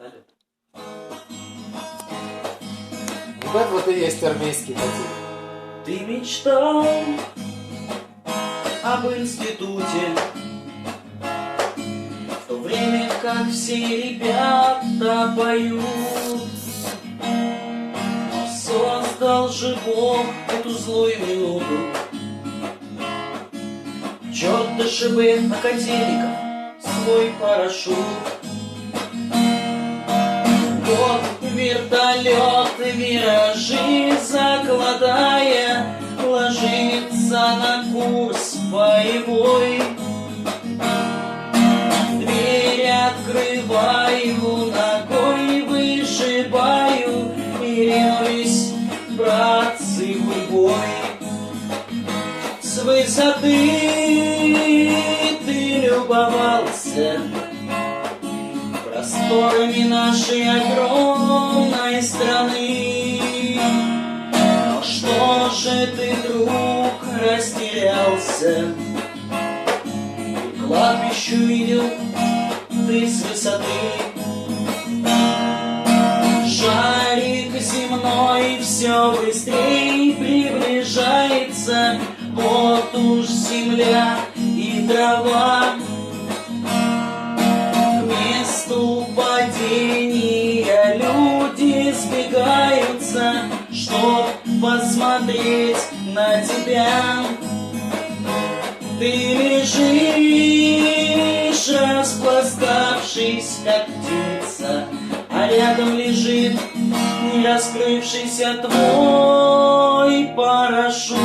вертолет. Вот и есть армейский мотив. Ты мечтал об институте, в то время как все ребята поют. Но создал же Бог эту злую минуту. Черт ДШБ академиков свой парашют. Вот вертолет виражи закладая, ложится на курс боевой. Дверь открываю, ногой вышибаю, и ринулись братцы в бой. С высоты ты любовался просторами нашей огромной страны. Но что же ты, друг, растерялся? И к кладбищу видел ты с высоты. Шарик земной все быстрее приближается. Вот уж земля и трава. К месту падения люди сбегаются, чтоб посмотреть на тебя. Ты лежишь, распластавшись, как птица, а рядом лежит не раскрывшийся твой парашют.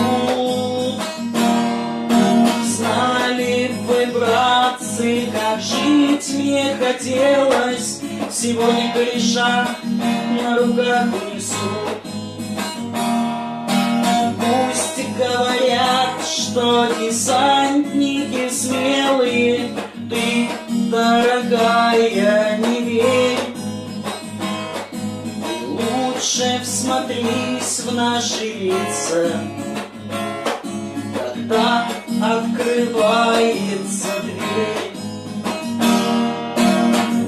Знали бы, братцы, как жить мне хотелось, сегодня кореша на руках унесу. Пусть говорят, что десантники смелые, ты, дорогая, не верь. Лучше всмотрись в наши лица, когда открывается дверь.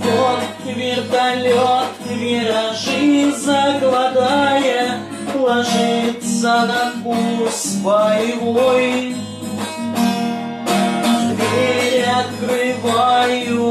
Вот вертолет виражи закладая, ложится на курс боевой. Дверь открываю,